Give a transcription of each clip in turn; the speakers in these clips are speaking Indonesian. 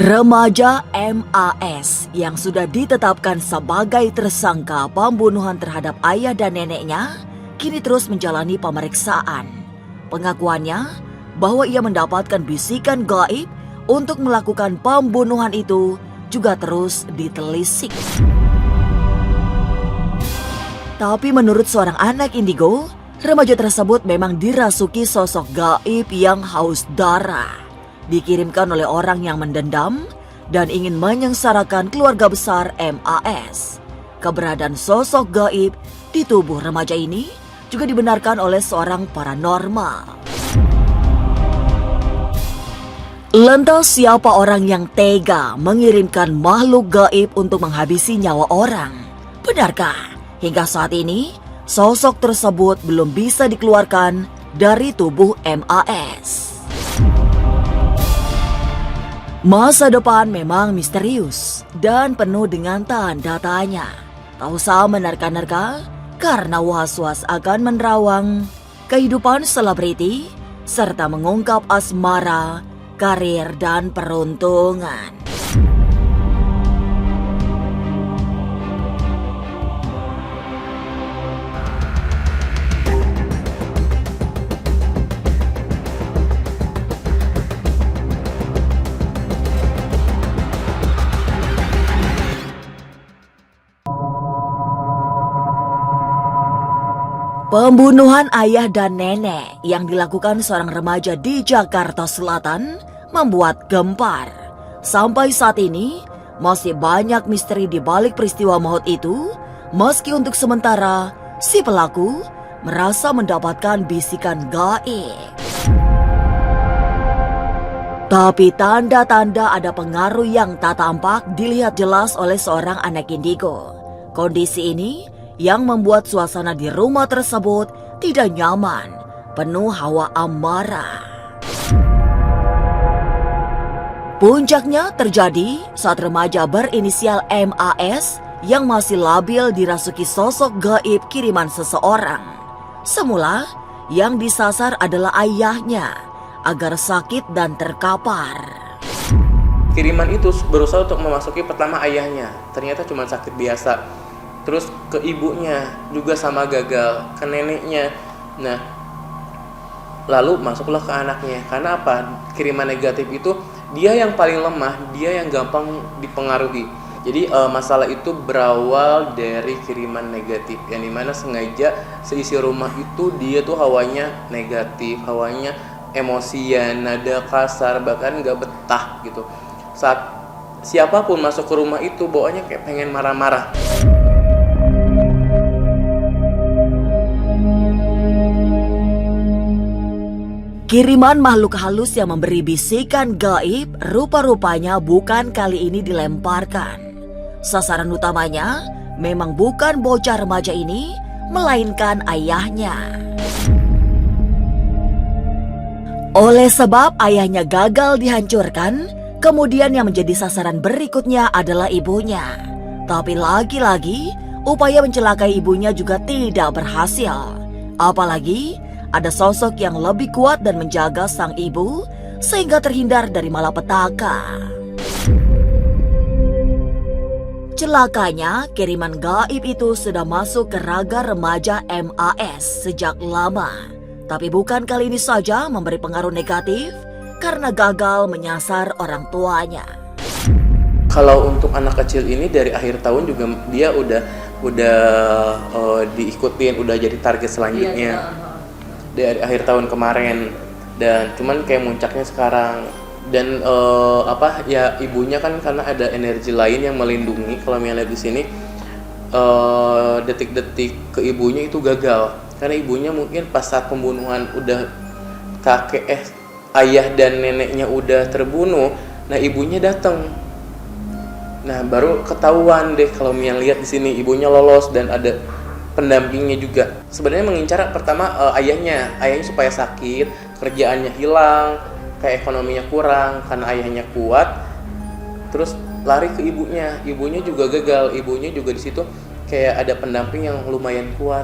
Remaja MAS yang sudah ditetapkan sebagai tersangka pembunuhan terhadap ayah dan neneknya kini terus menjalani pemeriksaan. Pengakuannya bahwa ia mendapatkan bisikan gaib untuk melakukan pembunuhan itu juga terus ditelisik. Tapi menurut seorang anak indigo, remaja tersebut memang dirasuki sosok gaib yang haus darah. Dikirimkan oleh orang yang mendendam dan ingin menyengsarakan keluarga besar MAS. Keberadaan sosok gaib di tubuh remaja ini juga dibenarkan oleh seorang paranormal. Lantas siapa orang yang tega mengirimkan makhluk gaib untuk menghabisi nyawa orang? Benarkah hingga saat ini sosok tersebut belum bisa dikeluarkan dari tubuh MAS? Masa depan memang misterius dan penuh dengan tanda tanya. Tak usah menerka-nerka karena was-was akan menerawang kehidupan selebriti serta mengungkap asmara, karir dan peruntungan. Pembunuhan ayah dan nenek yang dilakukan seorang remaja di Jakarta Selatan membuat gempar. Sampai saat ini, masih banyak misteri di balik peristiwa maut itu, meski untuk sementara si pelaku merasa mendapatkan bisikan gaib. Tapi tanda-tanda ada pengaruh yang tak tampak dilihat jelas oleh seorang anak indigo. Kondisi ini yang membuat suasana di rumah tersebut tidak nyaman, penuh hawa amarah. Puncaknya terjadi saat remaja berinisial MAS yang masih labil dirasuki sosok gaib kiriman seseorang. Semula yang disasar adalah ayahnya agar sakit dan terkapar. Kiriman itu berusaha untuk memasuki pertama ayahnya, ternyata cuma sakit biasa. Terus ke ibunya juga sama gagal, ke neneknya. Nah, lalu masuklah ke anaknya. Karena apa? Kiriman negatif itu dia yang paling lemah, dia yang gampang dipengaruhi. Jadi masalah itu berawal dari kiriman negatif, yang dimana sengaja seisi rumah itu dia tuh hawanya negatif, hawanya emosian, nada kasar, bahkan gak betah gitu. Saat siapapun masuk ke rumah itu bawaannya kayak pengen marah-marah. Kiriman makhluk halus yang memberi bisikan gaib rupa-rupanya bukan kali ini dilemparkan. Sasaran utamanya memang bukan bocah remaja ini, melainkan ayahnya. Oleh sebab ayahnya gagal dihancurkan, kemudian yang menjadi sasaran berikutnya adalah ibunya. Tapi lagi-lagi, upaya mencelakai ibunya juga tidak berhasil. Apalagi ada sosok yang lebih kuat dan menjaga sang ibu sehingga terhindar dari malapetaka. Celakanya, kiriman gaib itu sudah masuk ke raga remaja MAS sejak lama. Tapi bukan kali ini saja memberi pengaruh negatif karena gagal menyasar orang tuanya. Kalau untuk anak kecil ini dari akhir tahun juga dia udah diikutin, udah jadi target selanjutnya. Dari akhir tahun kemarin, dan cuman kayak muncaknya sekarang. Dan ibunya kan karena ada energi lain yang melindungi. Kalau yang lihat di sini detik-detik ke ibunya itu gagal karena ibunya mungkin pas saat pembunuhan udah ayah dan neneknya udah terbunuh. Nah, ibunya datang. Nah, baru ketahuan deh kalau yang lihat di sini ibunya lolos dan ada pendampingnya juga. Sebenarnya mengincar pertama ayahnya supaya sakit, kerjaannya hilang, kayak ekonominya kurang karena ayahnya kuat. Terus lari ke ibunya juga gagal. Ibunya juga di situ kayak ada pendamping yang lumayan kuat.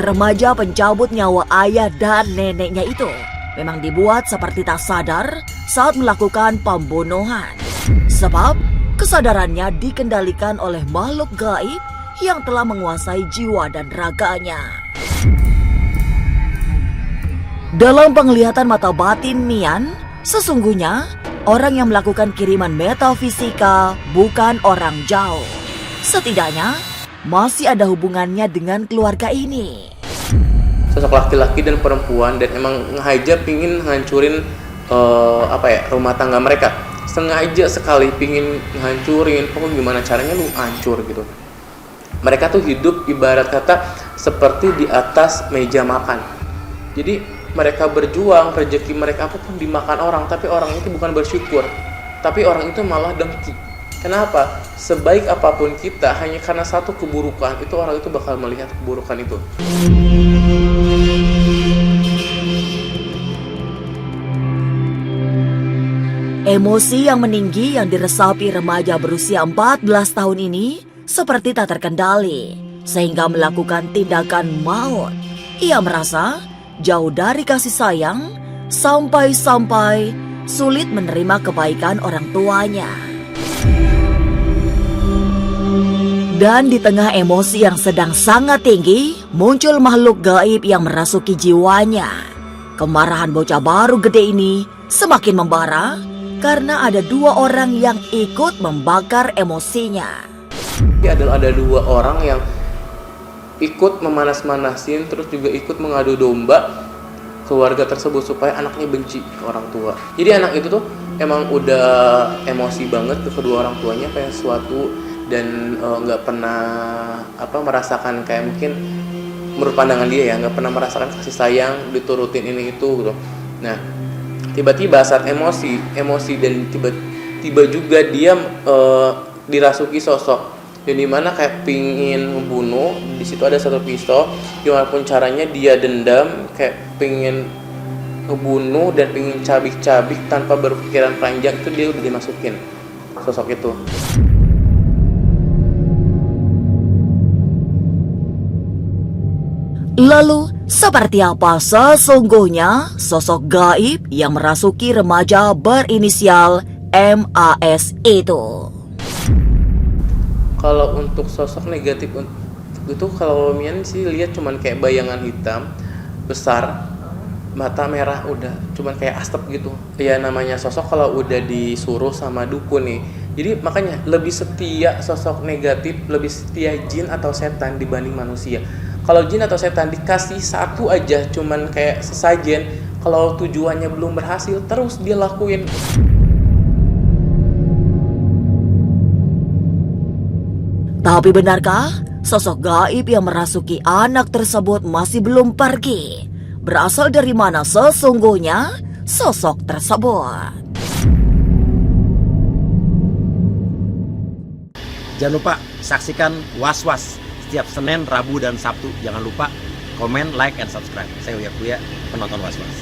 Remaja pencabut nyawa ayah dan neneknya itu memang dibuat seperti tak sadar saat melakukan pembunuhan. Sebab kesadarannya dikendalikan oleh makhluk gaib yang telah menguasai jiwa dan raganya. Dalam penglihatan mata batin Mian, sesungguhnya orang yang melakukan kiriman metafisika bukan orang jauh. Setidaknya masih ada hubungannya dengan keluarga ini. Sosok laki-laki dan perempuan, dan emang sengaja pingin ngancurin rumah tangga mereka. Sengaja sekali pingin ngancurin, pokoknya gimana caranya lu hancur gitu. Mereka tuh hidup ibarat kata seperti di atas meja makan. Jadi mereka berjuang, rezeki mereka apapun dimakan orang, tapi orang itu bukan bersyukur, tapi orang itu malah dengki. Kenapa? Sebaik apapun kita, hanya karena satu keburukan, itu orang itu bakal melihat keburukan itu. Emosi yang meninggi yang diresapi remaja berusia 14 tahun ini seperti tak terkendali, sehingga melakukan tindakan maut. Ia merasa jauh dari kasih sayang, sampai-sampai sulit menerima kebaikan orang tuanya. Dan di tengah emosi yang sedang sangat tinggi, muncul makhluk gaib yang merasuki jiwanya. Kemarahan bocah baru gede ini semakin membara karena ada dua orang yang ikut membakar emosinya. Ada dua orang yang ikut memanas-manasin, terus juga ikut mengadu domba keluarga tersebut supaya anaknya benci ke orang tua. Jadi anak itu tuh emang udah emosi banget ke kedua orang tuanya kayak sesuatu, dan nggak pernah merasakan kayak mungkin menurut pandangan dia ya, nggak pernah merasakan kasih sayang, diturutin ini itu gitu. Nah tiba-tiba saat emosi dan tiba-tiba juga dia dirasuki sosok, dan dimana kayak pingin membunuh. Di situ ada satu pisau, gimana pun caranya dia dendam, kayak pingin ngebunuh dan pingin cabik-cabik tanpa berpikiran panjang, itu dia udah dimasukin sosok itu. Lalu, seperti apa sesungguhnya sosok gaib yang merasuki remaja berinisial MAS itu? Kalau untuk sosok negatif itu, kalau Mian sih lihat cuman kayak bayangan hitam besar, mata merah, udah cuman kayak asap gitu. Ya namanya sosok kalau udah disuruh sama dukun nih. Jadi makanya lebih setia sosok negatif, lebih setia jin atau setan dibanding manusia. Kalau jin atau setan dikasih satu aja cuman kayak sesajen, kalau tujuannya belum berhasil terus dia lakuin. Tapi benarkah sosok gaib yang merasuki anak tersebut masih belum pergi? Berasal dari mana sesungguhnya sosok tersebut? Jangan lupa saksikan Was-Was setiap Senin, Rabu, dan Sabtu. Jangan lupa komen, like, and subscribe. Saya Uya Kuya, penonton Was-Was.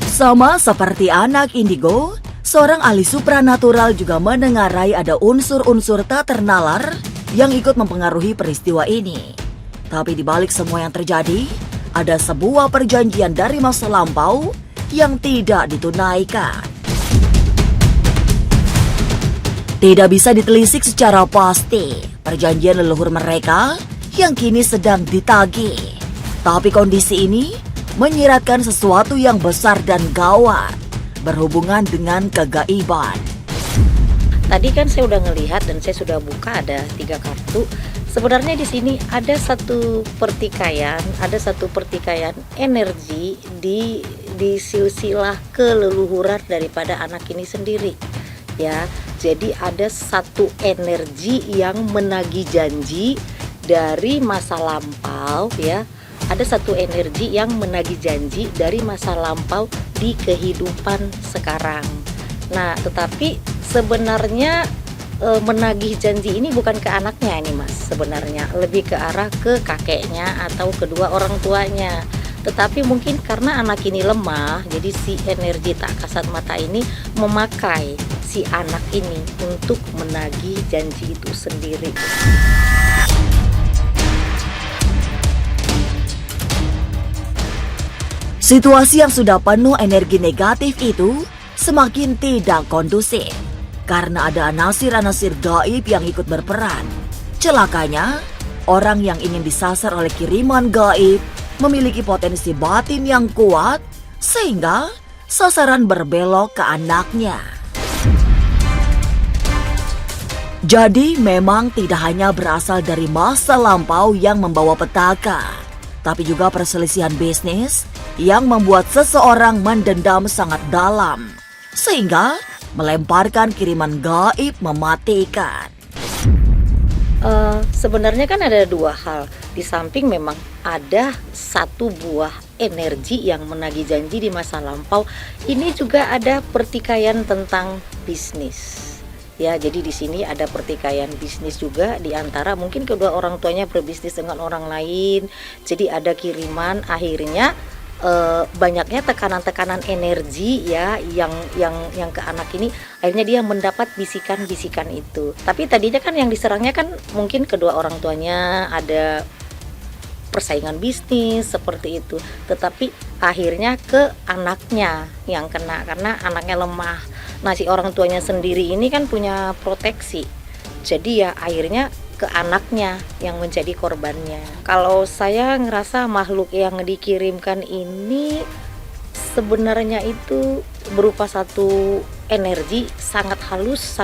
Sama seperti anak indigo, seorang ahli supranatural juga menengarai ada unsur-unsur tak ternalar yang ikut mempengaruhi peristiwa ini. Tapi di balik semua yang terjadi, ada sebuah perjanjian dari masa lampau yang tidak ditunaikan. Tidak bisa ditelisik secara pasti perjanjian leluhur mereka yang kini sedang ditagih. Tapi kondisi ini menyiratkan sesuatu yang besar dan gawat berhubungan dengan kegaiban. Tadi kan saya udah ngelihat dan saya sudah buka ada 3 kartu. Sebenarnya di sini ada satu pertikaian energi di silsilah keleluhuran daripada anak ini sendiri. Ya, jadi ada satu energi yang menagih janji dari masa lampau, ya. Ada satu energi yang menagih janji dari masa lampau di kehidupan sekarang. Nah, tetapi sebenarnya menagih janji ini bukan ke anaknya ini Mas, sebenarnya lebih ke arah ke kakeknya atau kedua orang tuanya. Tetapi mungkin karena anak ini lemah, jadi si energi tak kasat mata ini memakai si anak ini untuk menagih janji itu sendiri. Situasi yang sudah penuh energi negatif itu semakin tidak kondusif karena ada anasir-anasir gaib yang ikut berperan. Celakanya, orang yang ingin disasar oleh kiriman gaib memiliki potensi batin yang kuat sehingga sasaran berbelok ke anaknya. Jadi memang tidak hanya berasal dari masa lampau yang membawa petaka, tapi juga perselisihan bisnis yang membuat seseorang mendendam sangat dalam, sehingga melemparkan kiriman gaib mematikan. Sebenarnya kan ada dua hal. Di samping memang ada satu buah energi yang menagih janji di masa lampau. Ini juga ada pertikaian tentang bisnis. Ya, jadi di sini ada pertikaian bisnis juga di antara mungkin kedua orang tuanya berbisnis dengan orang lain. Jadi ada kiriman, akhirnya banyaknya tekanan-tekanan energi ya yang ke anak ini, akhirnya dia mendapat bisikan-bisikan itu. Tapi tadinya kan yang diserangnya kan mungkin kedua orang tuanya, ada persaingan bisnis seperti itu, tetapi akhirnya ke anaknya yang kena karena anaknya lemah. Nah, si orang tuanya sendiri ini kan punya proteksi, jadi ya akhirnya ke anaknya yang menjadi korbannya. Kalau saya ngerasa makhluk yang dikirimkan ini sebenarnya itu berupa satu energi sangat halus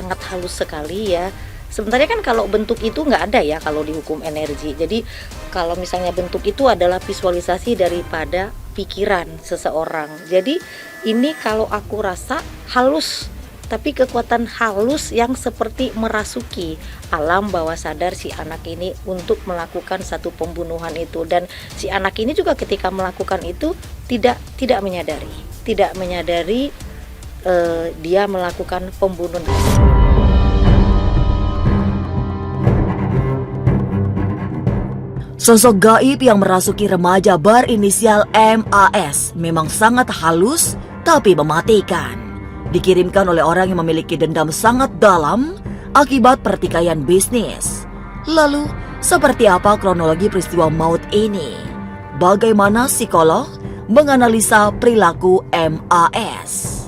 sekali ya. Sebenarnya kan kalau bentuk itu nggak ada ya kalau di hukum energi. Jadi kalau misalnya bentuk itu adalah visualisasi daripada pikiran seseorang. Jadi ini kalau aku rasa halus, tapi kekuatan halus yang seperti merasuki alam bawah sadar si anak ini untuk melakukan satu pembunuhan itu. Dan si anak ini juga ketika melakukan itu tidak menyadari dia melakukan pembunuhan. Sosok gaib yang merasuki remaja berinisial MAS memang sangat halus tapi mematikan. Dikirimkan oleh orang yang memiliki dendam sangat dalam akibat pertikaian bisnis. Lalu, seperti apa kronologi peristiwa maut ini? Bagaimana psikolog menganalisa perilaku MAS?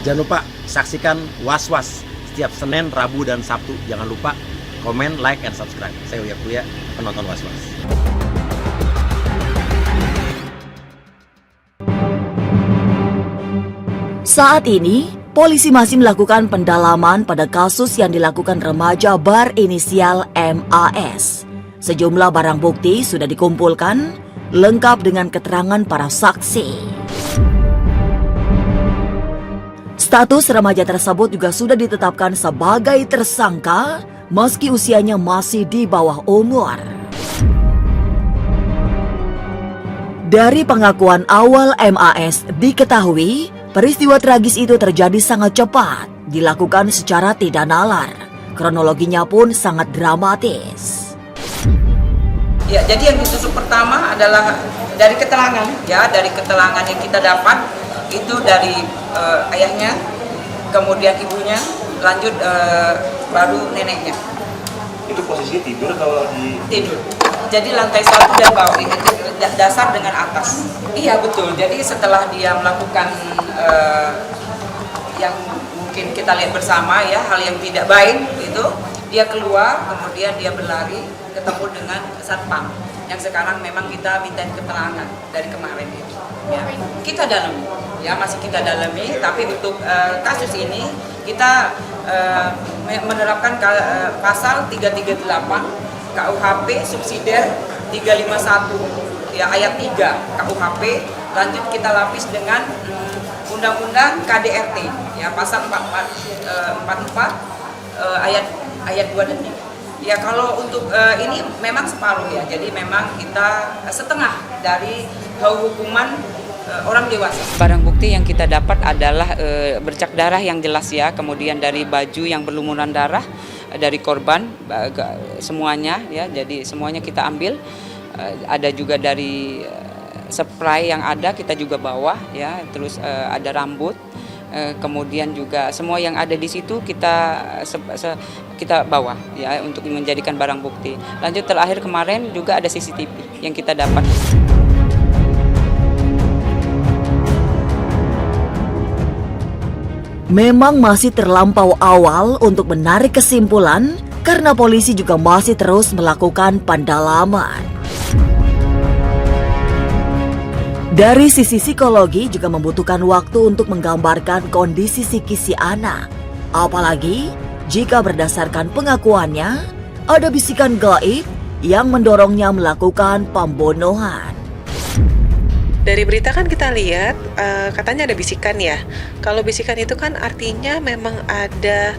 Jangan lupa saksikan Was-Was setiap Senin, Rabu, dan Sabtu. Jangan lupa komen, like, and subscribe. Saya Uya Kuya, penonton Was-Was. Saat ini, polisi masih melakukan pendalaman pada kasus yang dilakukan remaja berinisial MAS. Sejumlah barang bukti sudah dikumpulkan, lengkap dengan keterangan para saksi. Status remaja tersebut juga sudah ditetapkan sebagai tersangka meski usianya masih di bawah umur. Dari pengakuan awal MAS diketahui, peristiwa tragis itu terjadi sangat cepat, dilakukan secara tidak nalar. Kronologinya pun sangat dramatis. Ya, jadi yang ditusuk pertama adalah dari keterangan, ya, dari keterangan yang kita dapat itu dari ayahnya, kemudian ibunya, lanjut baru neneknya. Itu posisinya tidur atau lagi? Tidur. Jadi lantai 1 dan bawah, dasar dengan atas. Iya betul. Jadi setelah dia melakukan yang mungkin kita lihat bersama ya, hal yang tidak baik itu, dia keluar, kemudian dia berlari ketemu dengan satpam yang sekarang memang kita mintain keterangan dari kemarin itu. Ya, kita dalami, ya masih kita dalami. Tapi untuk kasus ini kita menerapkan pasal 338 KUHP subsidiar 351 ya ayat 3 KUHP. Lanjut kita lapis dengan Undang-Undang KDRT ya pasal 44 ayat 2 dan 3. Ya kalau untuk ini memang separuh ya. Jadi memang kita setengah dari hukuman orang dewasa. Barang bukti yang kita dapat adalah bercak darah yang jelas ya, kemudian dari baju yang berlumuran darah, dari korban semuanya ya, jadi semuanya kita ambil. Ada juga dari spray yang ada kita juga bawa ya, terus ada rambut, kemudian juga semua yang ada di situ kita bawa ya untuk menjadikan barang bukti. Lanjut terakhir kemarin juga ada CCTV yang kita dapat. Memang masih terlampau awal untuk menarik kesimpulan karena polisi juga masih terus melakukan pendalaman. Dari sisi psikologi juga membutuhkan waktu untuk menggambarkan kondisi psikis si anak. Apalagi jika berdasarkan pengakuannya, ada bisikan gaib yang mendorongnya melakukan pembunuhan. Dari berita kan kita lihat katanya ada bisikan ya. Kalau bisikan itu kan artinya memang ada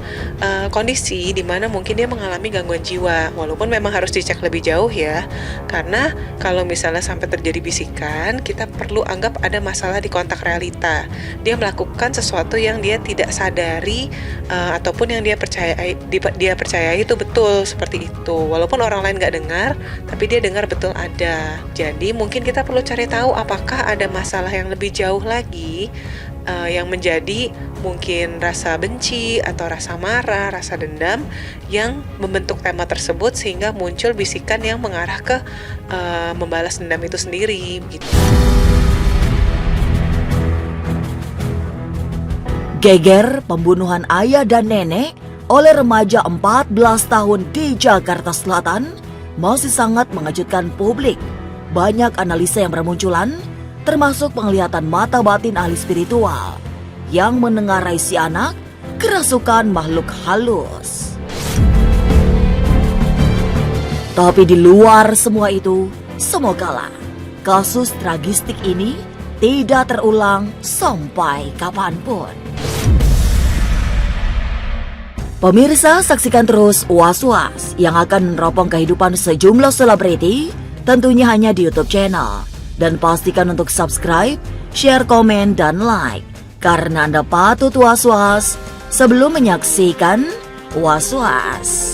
kondisi di mana mungkin dia mengalami gangguan jiwa. Walaupun memang harus dicek lebih jauh ya. Karena kalau misalnya sampai terjadi bisikan, kita perlu anggap ada masalah di kontak realita. Dia melakukan sesuatu yang dia tidak sadari ataupun yang dia percayai itu betul seperti itu. Walaupun orang lain nggak dengar, tapi dia dengar betul ada. Jadi mungkin kita perlu cari tahu apakah ada masalah yang lebih jauh lagi yang menjadi mungkin rasa benci atau rasa marah, rasa dendam yang membentuk tema tersebut sehingga muncul bisikan yang mengarah ke membalas dendam itu sendiri gitu. Geger pembunuhan ayah dan nenek oleh remaja 14 tahun di Jakarta Selatan masih sangat mengejutkan publik. Banyak analisa yang bermunculan, termasuk penglihatan mata batin ahli spiritual yang menengarai si anak kerasukan makhluk halus. Tapi di luar semua itu, semogalah kasus tragistik ini tidak terulang sampai kapanpun. Pemirsa, saksikan terus Was-Was yang akan meneropong kehidupan sejumlah selebriti, tentunya hanya di YouTube channel. Dan pastikan untuk subscribe, share, komen, dan like. Karena Anda patut was-was sebelum menyaksikan Was-Was.